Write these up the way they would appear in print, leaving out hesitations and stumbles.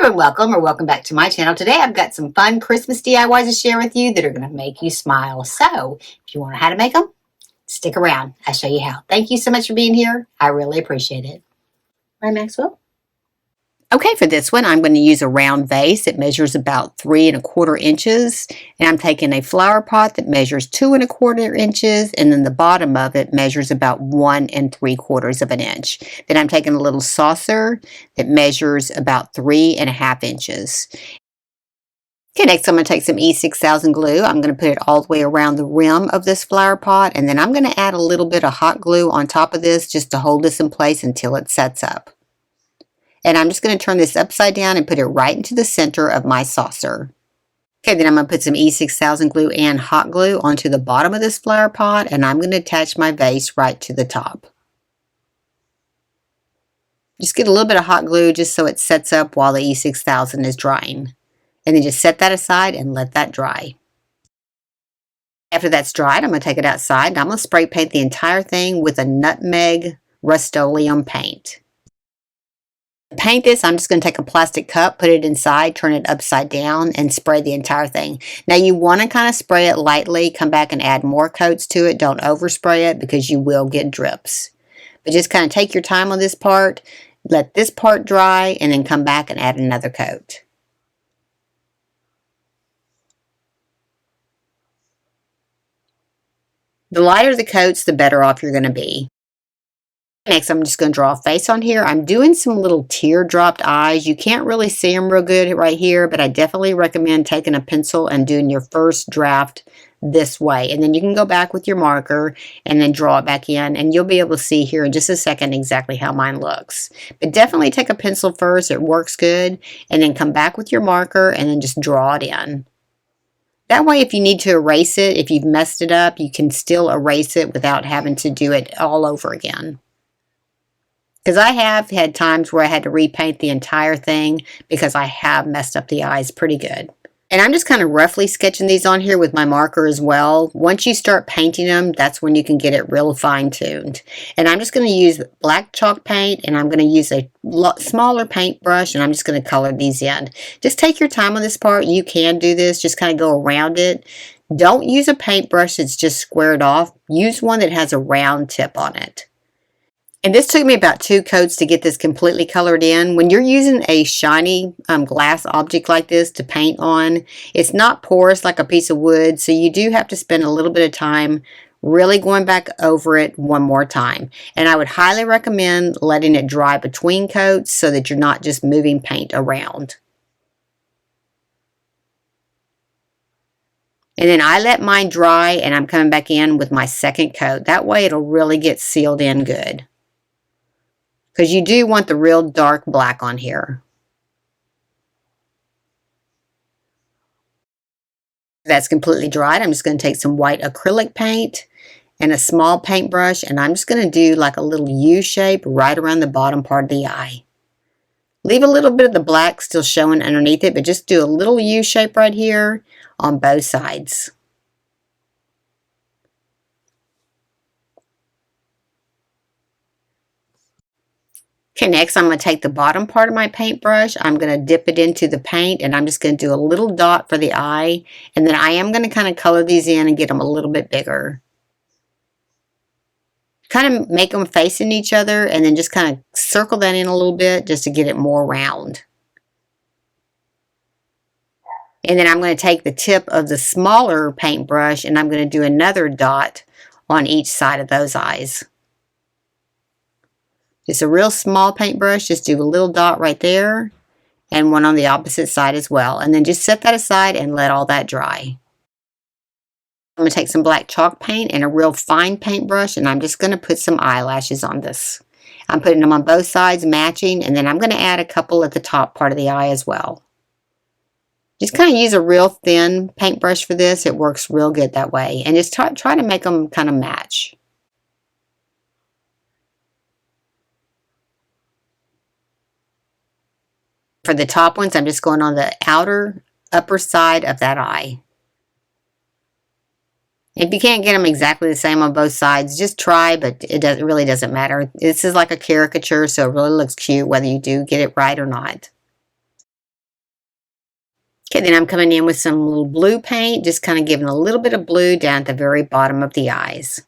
and welcome or welcome back to my channel. Today I've got some fun Christmas DIYs to share with you that are going to make you smile. So if you want to know how to make them, stick around. I'll show you how. Thank you so much for being here. I really appreciate it. Right, Maxwell? Okay, for this one, I'm going to use a round vase. It measures about 3 1/4 inches. And I'm taking a flower pot that measures 2 1/4 inches. And then the bottom of it measures about 1 3/4 of an inch. Then I'm taking a little saucer that measures about 3 1/2 inches. Okay, next I'm going to take some E6000 glue. I'm going to put it all the way around the rim of this flower pot. And then I'm going to add a little bit of hot glue on top of this just to hold this in place until it sets up. And I'm just going to turn this upside down and put it right into the center of my saucer. Okay, then I'm going to put some E6000 glue and hot glue onto the bottom of this flower pot, and I'm going to attach my vase right to the top. Just get a little bit of hot glue just so it sets up while the E6000 is drying. And then just set that aside and let that dry. After that's dried, I'm going to take it outside and I'm going to spray paint the entire thing with a nutmeg Rust-Oleum paint. To paint this, I'm just going to take a plastic cup, put it inside, turn it upside down, and spray the entire thing. Now you want to kind of spray it lightly, come back and add more coats to it. Don't overspray it because you will get drips. But just kind of take your time on this part, let this part dry, and then come back and add another coat. The lighter the coats, the better off you're going to be. Next, I'm just going to draw a face on here. I'm doing some little teardropped eyes. You can't really see them real good right here, but I definitely recommend taking a pencil and doing your first draft this way. And then you can go back with your marker and then draw it back in, and you'll be able to see here in just a second exactly how mine looks. But definitely take a pencil first. It works good. And then come back with your marker and then just draw it in. That way, if you need to erase it, if you've messed it up, you can still erase it without having to do it all over again. Because I have had times where I had to repaint the entire thing because I have messed up the eyes pretty good. And I'm just kind of roughly sketching these on here with my marker as well. Once you start painting them, that's when you can get it real fine-tuned. And I'm just going to use black chalk paint, and I'm going to use a smaller paintbrush, and I'm just going to color these in. Just take your time on this part. You can do this. Just kind of go around it. Don't use a paintbrush that's just squared off. Use one that has a round tip on it. And this took me about 2 coats to get this completely colored in. When you're using a shiny glass object like this to paint on, it's not porous like a piece of wood, so you do have to spend a little bit of time really going back over it one more time. And I would highly recommend letting it dry between coats so that you're not just moving paint around. And then I let mine dry, and I'm coming back in with my second coat. That way it'll really get sealed in good. Because you do want the real dark black on here. That's completely dried. I'm just going to take some white acrylic paint and a small paintbrush, and I'm just going to do like a little U shape right around the bottom part of the eye. Leave a little bit of the black still showing underneath it, but just do a little U shape right here on both sides. Okay, next I'm going to take the bottom part of my paintbrush. I'm going to dip it into the paint, and I'm just going to do a little dot for the eye. And then I am going to kind of color these in and get them a little bit bigger. Kind of make them facing each other, and then just kind of circle that in a little bit just to get it more round. And then I'm going to take the tip of the smaller paintbrush, and I'm going to do another dot on each side of those eyes. Just a real small paintbrush, just do a little dot right there and one on the opposite side as well. And then just set that aside and let all that dry. I'm going to take some black chalk paint and a real fine paintbrush, and I'm just going to put some eyelashes on this. I'm putting them on both sides matching, and then I'm going to add a couple at the top part of the eye as well. Just kind of use a real thin paintbrush for this. It works real good that way. And just try to make them kind of match. For the top ones, I'm just going on the upper side of that eye. If you can't get them exactly the same on both sides, just try, but it really doesn't matter. This is like a caricature, so it really looks cute whether you do get it right or not. Okay, then I'm coming in with some little blue paint, just kind of giving a little bit of blue down at the very bottom of the eyes.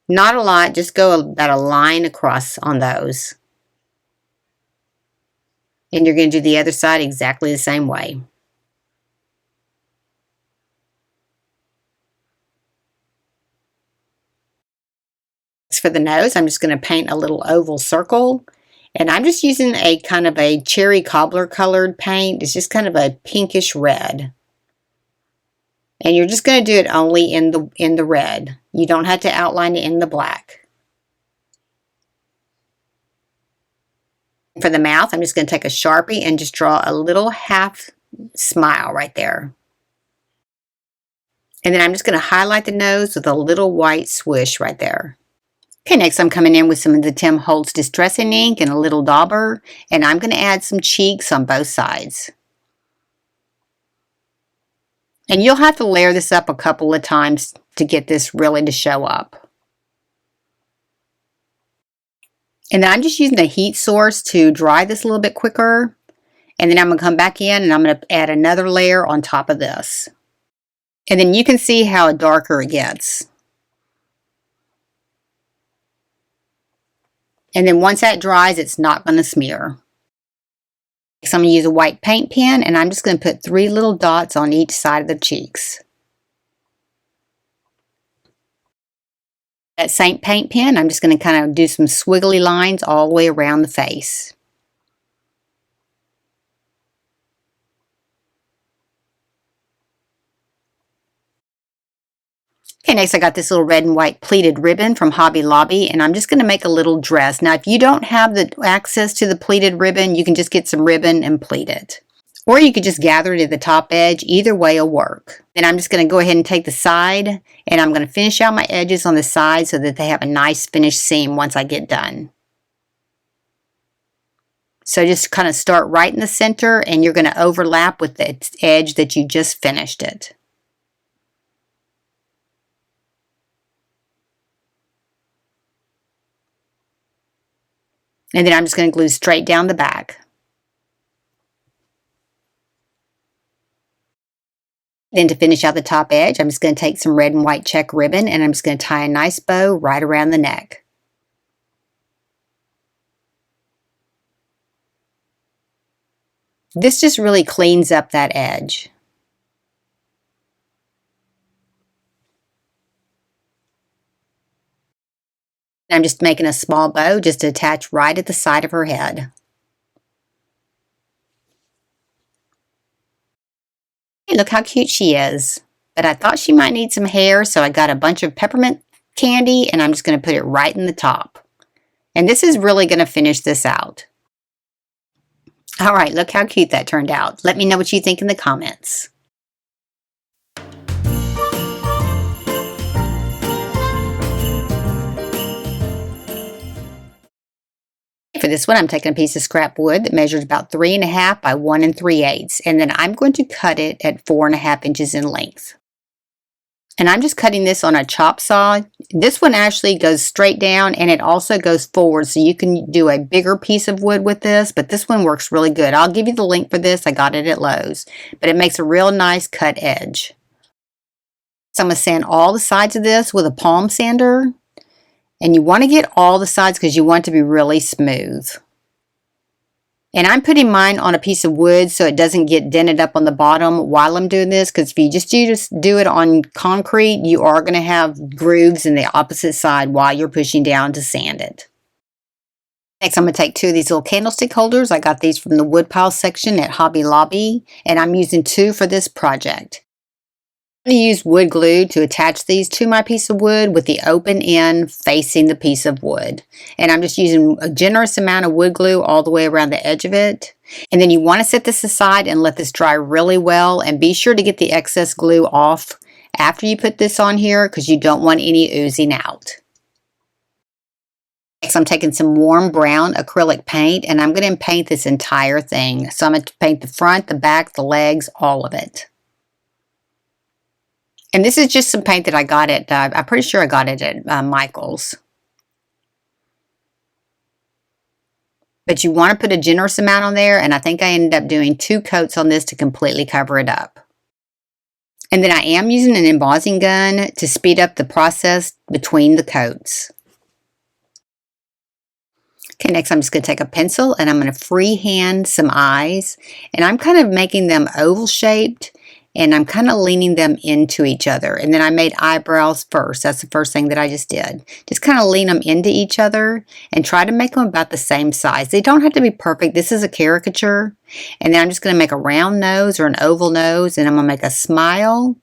Not a lot, just go about a line across on those. And you're going to do the other side exactly the same way. For the nose, I'm just going to paint a little oval circle. And I'm just using a kind of a cherry cobbler colored paint. It's just kind of a pinkish red. And you're just going to do it only in the red. You don't have to outline it in the black. For the mouth, I'm just going to take a Sharpie and just draw a little half smile right there. And then I'm just going to highlight the nose with a little white swoosh right there. Okay, next I'm coming in with some of the Tim Holtz Distressing Ink and a little dauber, and I'm going to add some cheeks on both sides. And you'll have to layer this up a couple of times to get this really to show up. And then I'm just using the heat source to dry this a little bit quicker. And then I'm going to come back in and I'm going to add another layer on top of this. And then you can see how darker it gets. And then once that dries, it's not going to smear. So I'm going to use a white paint pen and I'm just going to put 3 little dots on each side of the cheeks. That same paint pen, I'm just going to kind of do some squiggly lines all the way around the face. Okay, next I got this little red and white pleated ribbon from Hobby Lobby, and I'm just going to make a little dress. Now, if you don't have the access to the pleated ribbon, you can just get some ribbon and pleat it. Or you could just gather it at the top edge. Either way will work. Then I'm just going to go ahead and take the side, and I'm going to finish out my edges on the side so that they have a nice finished seam once I get done. So just kind of start right in the center, and you're going to overlap with the edge that you just finished it. And then I'm just going to glue straight down the back. Then to finish out the top edge, I'm just going to take some red and white check ribbon and I'm just going to tie a nice bow right around the neck. This just really cleans up that edge. I'm just making a small bow just to attach right at the side of her head. Hey, look how cute she is. But I thought she might need some hair, so I got a bunch of peppermint candy and I'm just going to put it right in the top. And this is really going to finish this out. All right, look how cute that turned out. Let me know what you think in the comments. For this one, I'm taking a piece of scrap wood that measures about 3.5 by 1 3/8, and then I'm going to cut it at 4.5 inches in length. And I'm just cutting this on a chop saw. This one actually goes straight down and it also goes forward, so you can do a bigger piece of wood with this, but this one works really good. I'll give you the link for this. I got it at Lowe's, but it makes a real nice cut edge. So I'm going to sand all the sides of this with a palm sander. And you want to get all the sides because you want it to be really smooth. And I'm putting mine on a piece of wood so it doesn't get dented up on the bottom while I'm doing this, because if you just do it on concrete, you are going to have grooves in the opposite side while you're pushing down to sand it. Next, I'm going to take 2 of these little candlestick holders. I got these from the woodpile section at Hobby Lobby, and I'm using 2 for this project. I'm going to use wood glue to attach these to my piece of wood with the open end facing the piece of wood. And I'm just using a generous amount of wood glue all the way around the edge of it. And then you want to set this aside and let this dry really well, and be sure to get the excess glue off after you put this on here because you don't want any oozing out. Next, I'm taking some warm brown acrylic paint and I'm going to paint this entire thing. So I'm going to paint the front, the back, the legs, all of it. And this is just some paint that I got at, I'm pretty sure I got it at Michael's. But you want to put a generous amount on there, and I think I ended up doing 2 coats on this to completely cover it up. And then I am using an embossing gun to speed up the process between the coats. Okay, next I'm just going to take a pencil and I'm going to freehand some eyes, and I'm kind of making them oval shaped, and I'm kind of leaning them into each other. And then I made eyebrows first. That's the first thing that I just did. Just kind of lean them into each other and try to make them about the same size. They don't have to be perfect. This is a caricature. And then I'm just going to make a round nose or an oval nose, and I'm going to make a smile,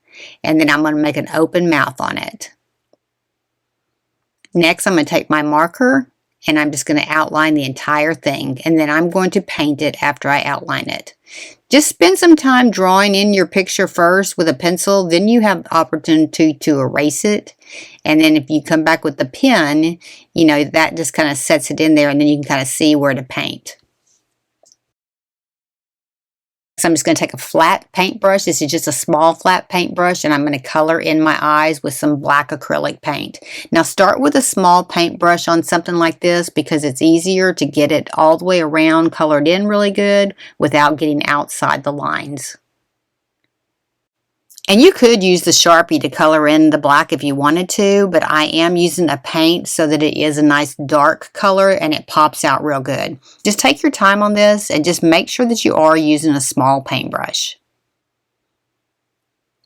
and then I'm going to make an open mouth on it. Next, I'm going to take my marker and I'm just going to outline the entire thing, and then I'm going to paint it after I outline it. Just spend some time drawing in your picture first with a pencil, then you have the opportunity to erase it, and then if you come back with the pen, you know, that just kind of sets it in there, and then you can kind of see where to paint. So I'm just going to take a flat paintbrush. This is just a small flat paintbrush, and I'm going to color in my eyes with some black acrylic paint. Now start with a small paintbrush on something like this because it's easier to get it all the way around colored in really good without getting outside the lines. And you could use the Sharpie to color in the black if you wanted to, but I am using a paint so that it is a nice dark color and it pops out real good. Just take your time on this and just make sure that you are using a small paintbrush.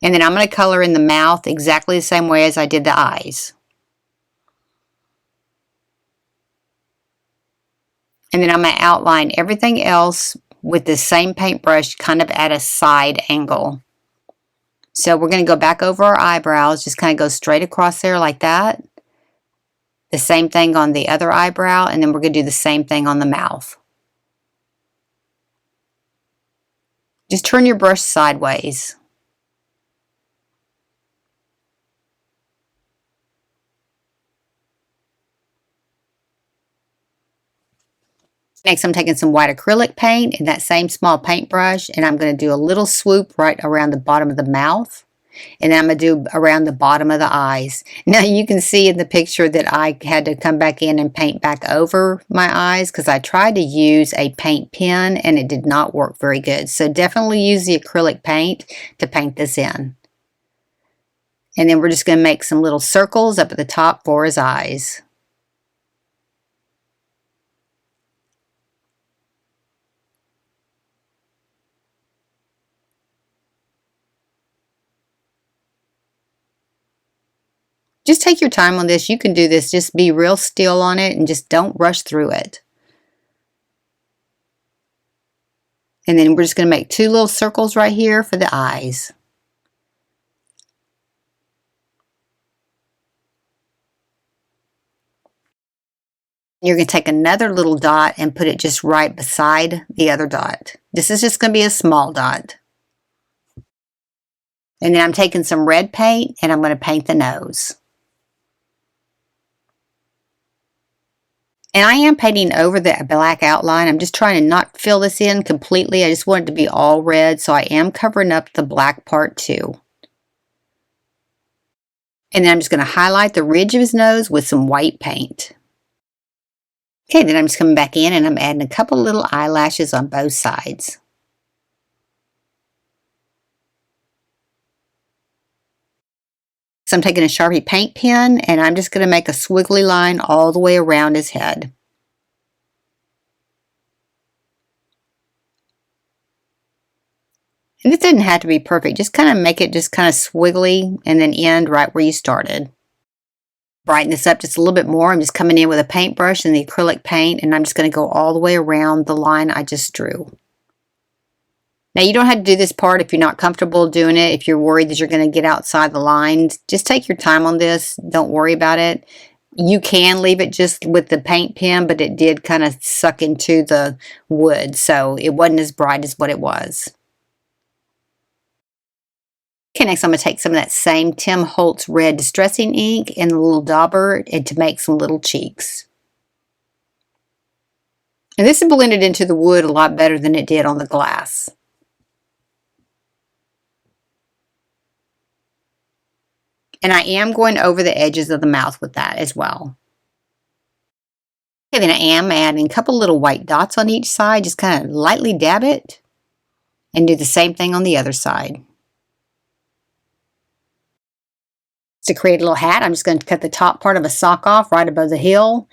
And then I'm going to color in the mouth exactly the same way as I did the eyes. And then I'm going to outline everything else with the same paintbrush kind of at a side angle. So we're going to go back over our eyebrows, just kind of go straight across there like that. The same thing on the other eyebrow, and then we're going to do the same thing on the mouth. Just turn your brush sideways. Next, I'm taking some white acrylic paint in that same small paintbrush, and I'm going to do a little swoop right around the bottom of the mouth. And then I'm going to do around the bottom of the eyes. Now you can see in the picture that I had to come back in and paint back over my eyes because I tried to use a paint pen and it did not work very good. So definitely use the acrylic paint to paint this in. And then we're just going to make some little circles up at the top for his eyes. Just take your time on this. You can do this. Just be real still on it and just don't rush through it. And then we're just going to make 2 little circles right here for the eyes. You're going to take another little dot and put it just right beside the other dot. This is just going to be a small dot. And then I'm taking some red paint and I'm going to paint the nose. And I am painting over the black outline. I'm just trying to not fill this in completely. I just want it to be all red, so I am covering up the black part too. And then I'm just going to highlight the ridge of his nose with some white paint. Okay, then I'm just coming back in and I'm adding a couple little eyelashes on both sides. So I'm taking a Sharpie paint pen and I'm just going to make a squiggly line all the way around his head. And this didn't have to be perfect. Just kind of make it just kind of squiggly and then end right where you started. Brighten this up just a little bit more. I'm just coming in with a paintbrush and the acrylic paint, and I'm just going to go all the way around the line I just drew. Now you don't have to do this part if you're not comfortable doing it. If you're worried that you're going to get outside the lines, just take your time on this. Don't worry about it. You can leave it just with the paint pen, but it did kind of suck into the wood, so it wasn't as bright as what it was. Okay, next I'm going to take some of that same Tim Holtz red distressing ink and a little dauber and to make some little cheeks. And this is blended into the wood a lot better than it did on the glass. And I am going over the edges of the mouth with that as well. Okay, then I am adding a couple little white dots on each side. Just kind of lightly dab it and do the same thing on the other side. To create a little hat, I'm just going to cut the top part of a sock off right above the heel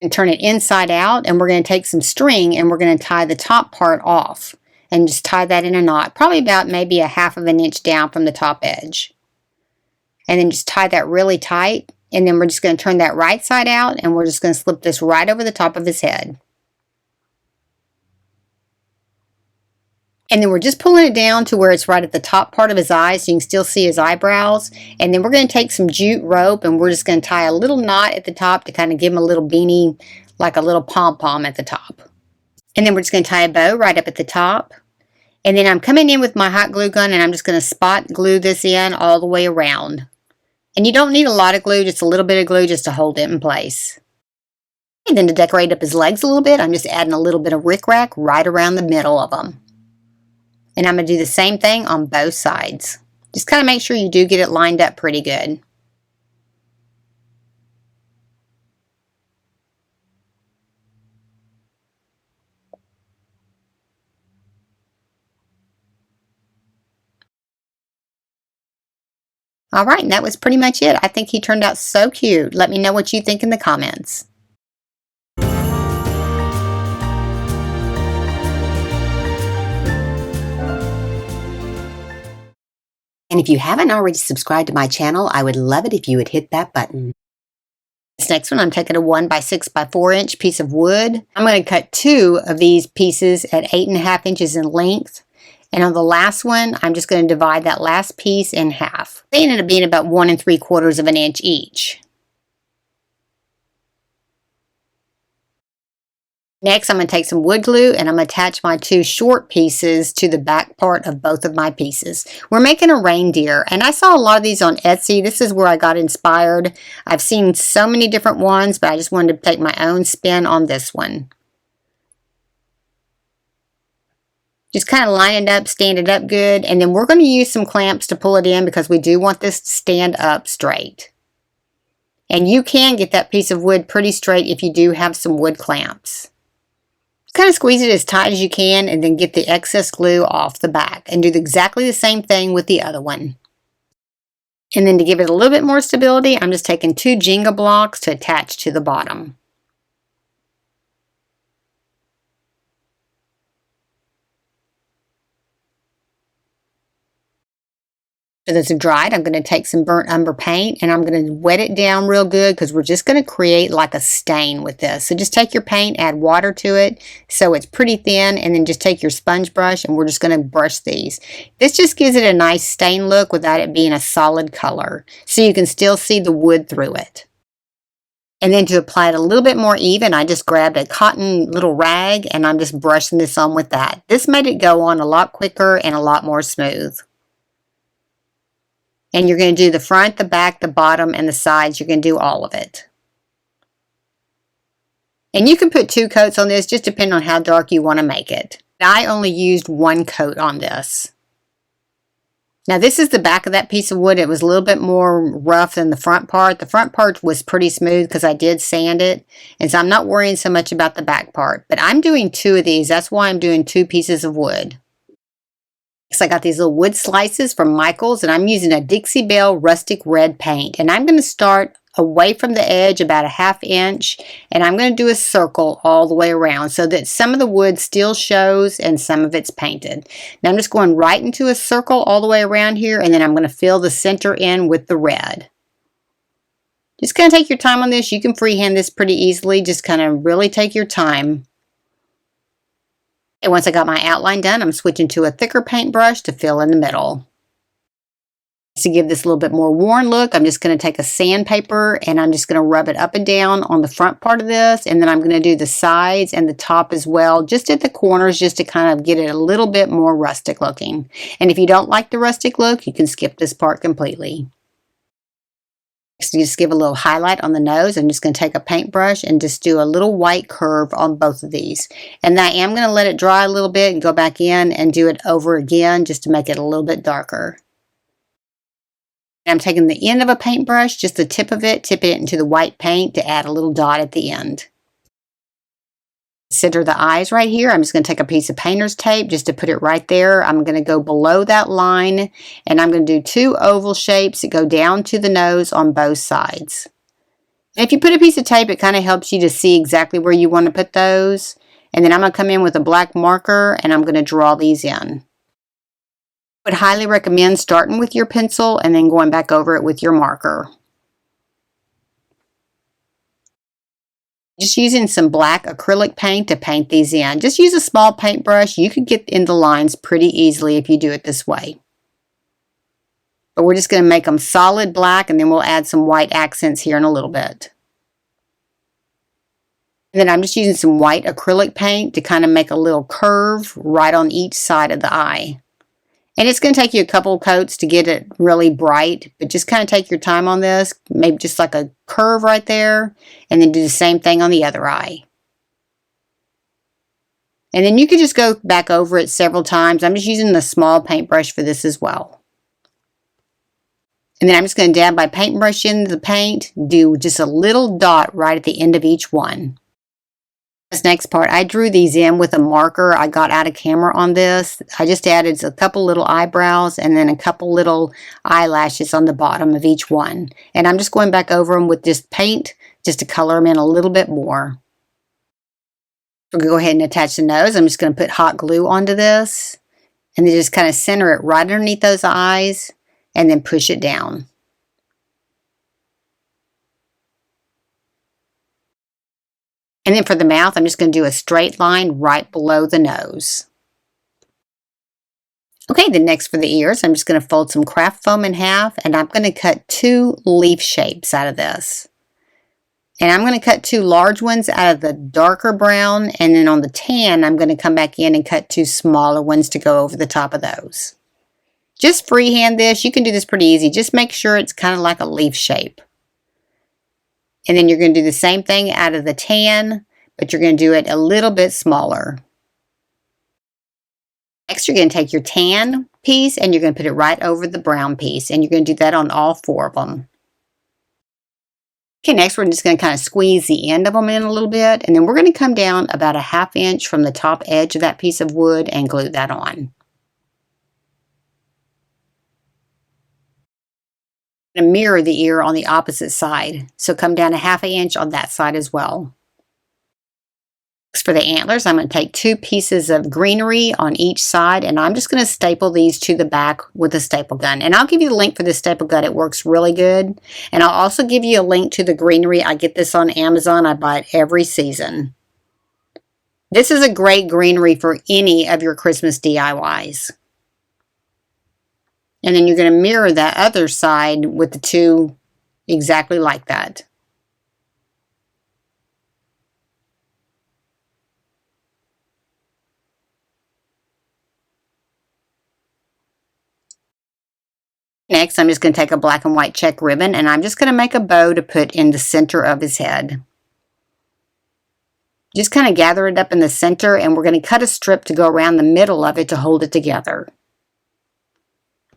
and turn it inside out, and we're going to take some string and we're going to tie the top part off and just tie that in a knot, probably about maybe a 1/2 inch down from the top edge. And then just tie that really tight, and then we're just going to turn that right side out and we're just going to slip this right over the top of his head. And then we're just pulling it down to where it's right at the top part of his eyes so you can still see his eyebrows. And then we're going to take some jute rope and we're just going to tie a little knot at the top to kind of give him a little beanie, like a little pom-pom at the top. And then we're just going to tie a bow right up at the top. And then I'm coming in with my hot glue gun and I'm just going to spot glue this in all the way around. And you don't need a lot of glue, just a little bit of glue just to hold it in place. And then to decorate up his legs a little bit, I'm just adding a little bit of rickrack right around the middle of them. And I'm going to do the same thing on both sides. Just kind of make sure you do get it lined up pretty good. Alright, and that was pretty much it. I think he turned out so cute. Let me know what you think in the comments. And if you haven't already subscribed to my channel, I would love it if you would hit that button. This next one, I'm taking a 1 by 6 by 4 inch piece of wood. I'm going to cut 2 of these pieces at 8.5 inches in length. And on the last one, I'm just going to divide that last piece in half. They ended up being about 1 3/4 inch each. Next, I'm going to take some wood glue and I'm going to attach my 2 short pieces to the back part of both of my pieces. We're making a reindeer, and I saw a lot of these on Etsy. This is where I got inspired. I've seen so many different ones, but I just wanted to take my own spin on this one. Just kind of line it up, stand it up good, and then we're going to use some clamps to pull it in because we do want this to stand up straight. And you can get that piece of wood pretty straight if you do have some wood clamps. Kind of squeeze it as tight as you can and then get the excess glue off the back and do exactly the same thing with the other one. And then to give it a little bit more stability, I'm just taking 2 Jenga blocks to attach to the bottom. So that's dried, I'm going to take some burnt umber paint and I'm going to wet it down real good because we're just going to create like a stain with this. So just take your paint, add water to it so it's pretty thin, and then just take your sponge brush and we're just going to brush these. This just gives it a nice stain look without it being a solid color, so you can still see the wood through it. And then to apply it a little bit more even, I just grabbed a cotton little rag and I'm just brushing this on with that. This made it go on a lot quicker and a lot more smooth. And you're going to do the front, the back, the bottom, and the sides. You're going to do all of it. And you can put 2 coats on this, just depending on how dark you want to make it. I only used 1 coat on this. Now this is the back of that piece of wood. It was a little bit more rough than the front part. The front part was pretty smooth because I did sand it. And so I'm not worrying so much about the back part. But I'm doing 2 of these. That's why I'm doing 2 pieces of wood. I got these little wood slices from Michael's, and I'm using a Dixie Belle rustic red paint, and I'm going to start away from the edge about a 1/2 inch, and I'm going to do a circle all the way around so that some of the wood still shows and some of it's painted. Now I'm just going right into a circle all the way around here, and then I'm going to fill the center in with the red. Just kind of take your time on this. You can freehand this pretty easily. Just kind of really take your time. And once I got my outline done, I'm switching to a thicker paintbrush to fill in the middle. To give this a little bit more worn look, I'm just going to take a sandpaper and I'm just going to rub it up and down on the front part of this, and then I'm going to do the sides and the top as well, just at the corners, just to kind of get it a little bit more rustic looking. And if you don't like the rustic look, you can skip this part completely. So you just give a little highlight on the nose. I'm just going to take a paintbrush and just do a little white curve on both of these. And I am going to let it dry a little bit and go back in and do it over again just to make it a little bit darker. I'm taking the end of a paintbrush, just the tip of it, tip it into the white paint to add a little dot at the end. Center the eyes right here. I'm just going to take a piece of painter's tape just to put it right there. I'm going to go below that line, and I'm going to do 2 oval shapes that go down to the nose on both sides. And if you put a piece of tape, it kind of helps you to see exactly where you want to put those. And then I'm going to come in with a black marker, and I'm going to draw these in. I would highly recommend starting with your pencil and then going back over it with your marker. Just using some black acrylic paint to paint these in. Just use a small paintbrush. You could get in the lines pretty easily if you do it this way. But we're just going to make them solid black, and then we'll add some white accents here in a little bit. And then I'm just using some white acrylic paint to kind of make a little curve right on each side of the eye. And it's going to take you a couple coats to get it really bright, but just kind of take your time on this, maybe just like a curve right there, and then do the same thing on the other eye. And then you can just go back over it several times. I'm just using the small paintbrush for this as well. And then I'm just going to dab my paintbrush into the paint, do just a little dot right at the end of each one. This next part, I drew these in with a marker. I got out of camera on this. I just added a couple little eyebrows and then a couple little eyelashes on the bottom of each one. And I'm just going back over them with just paint just to color them in a little bit more. We're going to go ahead and attach the nose. I'm just going to put hot glue onto this and then just kind of center it right underneath those eyes and then push it down. And then for the mouth, I'm just going to do a straight line right below the nose. Okay, then next for the ears, I'm just going to fold some craft foam in half, and I'm going to cut 2 leaf shapes out of this. And I'm going to cut 2 large ones out of the darker brown, and then on the tan, I'm going to come back in and cut 2 smaller ones to go over the top of those. Just freehand this. You can do this pretty easy. Just make sure it's kind of like a leaf shape. And then you're going to do the same thing out of the tan, but you're going to do it a little bit smaller. Next, you're going to take your tan piece and you're going to put it right over the brown piece. And you're going to do that on all 4 of them. Okay, next we're just going to kind of squeeze the end of them in a little bit. And then we're going to come down about a 1/2 inch from the top edge of that piece of wood and glue that on. And mirror the ear on the opposite side. So come down a 1/2 inch on that side as well. Next for the antlers, I'm going to take 2 pieces of greenery on each side, and I'm just going to staple these to the back with a staple gun. And I'll give you the link for this staple gun. It works really good. And I'll also give you a link to the greenery. I get this on Amazon. I buy it every season. This is a great greenery for any of your Christmas DIYs. And then you're going to mirror that other side with the 2 exactly like that. Next, I'm just going to take a black and white check ribbon and I'm just going to make a bow to put in the center of his head. Just kind of gather it up in the center and we're going to cut a strip to go around the middle of it to hold it together.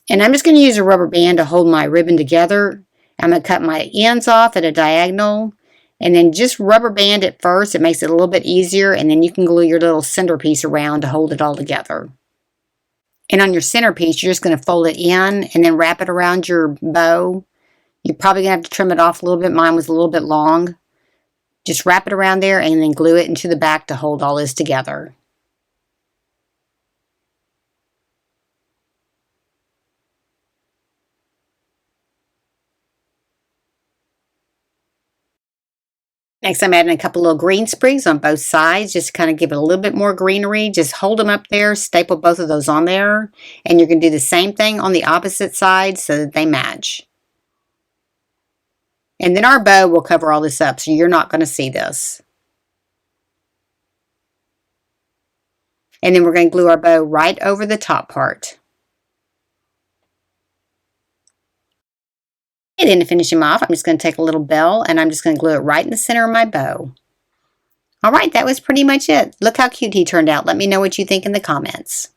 And I'm just going to use a rubber band to hold my ribbon together. I'm going to cut my ends off at a diagonal and then just rubber band it first. It makes it a little bit easier and then you can glue your little centerpiece around to hold it all together. And on your centerpiece, you're just going to fold it in and then wrap it around your bow. You're probably going to have to trim it off a little bit. Mine was a little bit long. Just wrap it around there and then glue it into the back to hold all this together. Next, I'm adding a couple little green sprigs on both sides, just to kind of give it a little bit more greenery. Just hold them up there, staple both of those on there, and you're going to do the same thing on the opposite side so that they match. And then our bow will cover all this up, so you're not going to see this. And then we're going to glue our bow right over the top part. And then to finish him off, I'm just going to take a little bell and I'm just going to glue it right in the center of my bow. All right, that was pretty much it. Look how cute he turned out. Let me know what you think in the comments.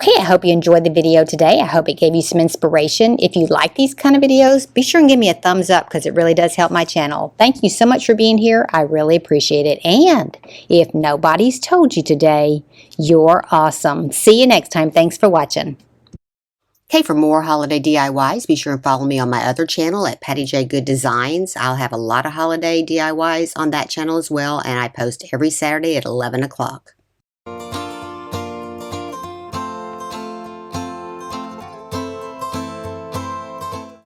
Okay, I hope you enjoyed the video today. I hope it gave you some inspiration. If you like these kind of videos, be sure and give me a thumbs up because it really does help my channel. Thank you so much for being here. I really appreciate it. And if nobody's told you today, you're awesome. See you next time. Thanks for watching. Okay, for more holiday DIYs, be sure and follow me on my other channel at Patti J Good Designs. I'll have a lot of holiday DIYs on that channel as well, and I post every Saturday at 11 o'clock.